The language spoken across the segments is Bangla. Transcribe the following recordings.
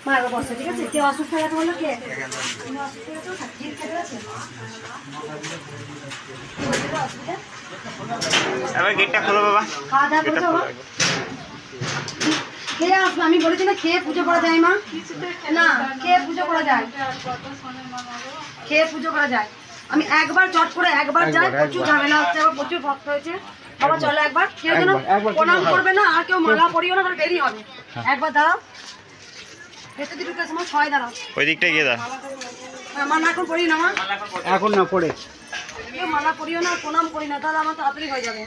মা এবার বসে, ঠিক আছে? কে অসুস্থ হয়ে গেছে বললো? কে এবার গেটটা খোলো বাবা। খাওয়া দাওয়া করছো? খেয়ে আসবে, আমি বলেছি না খেয়ে পুজো করা যায় মা? না, খেয়ে পুজো করা যায়, খেয়ে পুজো করা যায়। আমি একবার চট করে একবার যাই, প্রচুর ঝামেলা হচ্ছে, আবার প্রচুর ভক্ত হয়েছে। বাবা চলো একবার, কেউ যেন প্রণাম করবে না, আর কেউ মালা পরিও না, তাহলে দেরি হবে। একবার দাঁড়াও, ভেতর দিকে ঢুকে সময় ছয় দাঁড়াও। ওই দিকটা গিয়ে দাও। মালা এখন পড়ি না মা, এখন না পড়ে কেউ মালা পরিও না, প্রণাম করি না, তাহলে আমার তাড়াতাড়ি হয়ে যাবে।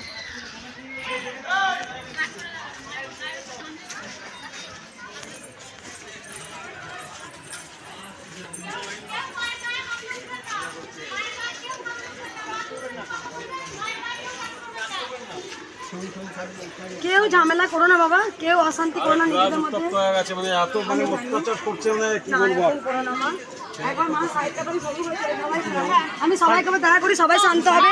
কেউ ঝামেলা করো না বাবা, কেউ অশান্তি করো না নিজেদের মধ্যে। মানে এত মানে অত্যাচার করছে, মানে কি না, বলবো। এরকম করো না মা। একবার মা সাইডটা করি, সবই হয়ে যাবে, সবাই শান্ত। আমি সবাইকে আবার দয়া করি, সবাই শান্ত হবে।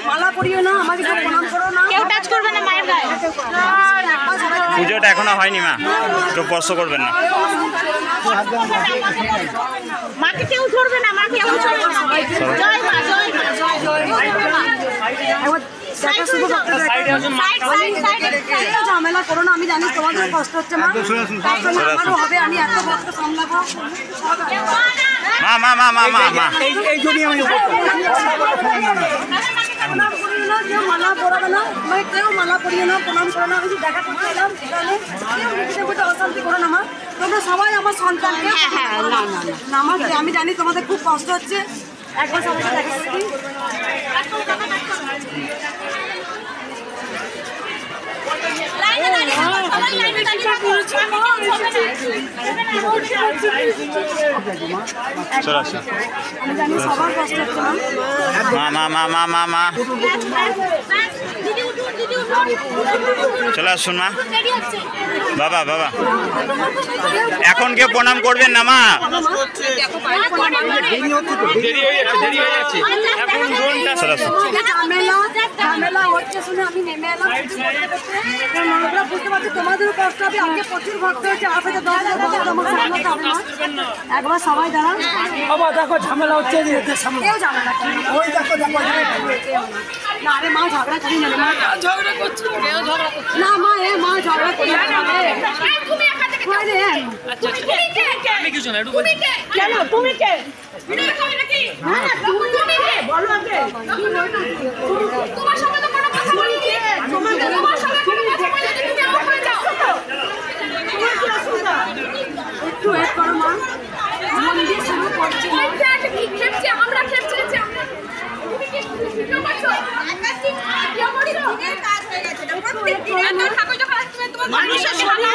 মালা পরিও না, আমাকে কেউ প্রণাম করো না, কেউ টাচ করবে না মায়ের গায়ে। পুজোটা এখনো হয়নি মা, একটু স্পর্শ করবেন না। মাকে কেউ ধরবে না, মাকে কেউ ধরবে না। জয় মা, জয় মা, জয় জয় মা। একবার দেখা শুভ ভক্তদের কেউ ঝামেলা করো না, আমি জানি তোমাদের কষ্ট হচ্ছে মা, আমারও হবে, আমি এত ভক্ত সামলাবো। মা মা মা মা মা মা এই জন্যই আমি প্রণাম করিও না, কেউ মালা পরাবে না, মানে কেউ মালা পরিও না, প্রণাম করো না। আমি শুধু দেখা করতে এলাম, এখানে কেউ নিজেদের মধ্যে অশান্তি করো না মা। তোমরা সবাই আমার সন্তানকে না, আমি জানি তোমাদের খুব কষ্ট হচ্ছে। একবার সবাইকে দেখা করে দিই। চলো আসো। আমি জানি সবার কষ্ট হচ্ছে মা। মা মা মা মা মা মা চলে আসুন মা। বাবা বাবা এখন কেউ প্রণাম করবেন না মা, চলে আসুন। ঝামেলা হচ্ছে শুনে আমি নেমে এলাম। বুঝতে পারছি তোমাদেরও কষ্ট হবে, আজকে প্রচুর ভক্ত হয়েছে, আপনাদের 10,000 ভক্ত আমাকে সামলাতে হবে না। একবার সবাই দাঁড়ান। বাবা দেখো ঝামেলা হচ্ছে, কেউ ঝামেলা করে না। ওই দেখো দেখো না রে মা, ঝগড়া করি না রে মা, ঝগড়া করছে, কেউ ঝগড়া করছে না মা, এ মা ঝগড়া করি না রে। তুমি এখান থেকে রে, তুমি কে? আমি কিছু না, একটু বলি কেন তুমি কে? ভিডিও করে নাকি? হ্যাঁ তুমি কে বলো আগে। তোমার সাথে তো কোনো কথা বলি নি, তোমার সাথে কোনো কথা বলি নি, তুমি আমার হয়ে যাও। তোমার কি অসুবিধা? একটু ওয়েট করো মা, মন্দির শুরু করছি না। কি খেপছে, আমরা খেপছি আমরা। তুমি কি ভিডিও করছো? ভিডিও করছো? কাজ হয়ে গেছে না, প্রত্যেক দিন এত ঠাকুর যখন আসবে তোমার মানুষের সামনে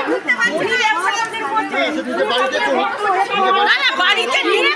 ঘুরতে পারছি না, একসাথে করতে না, বাড়িতে নিয়ে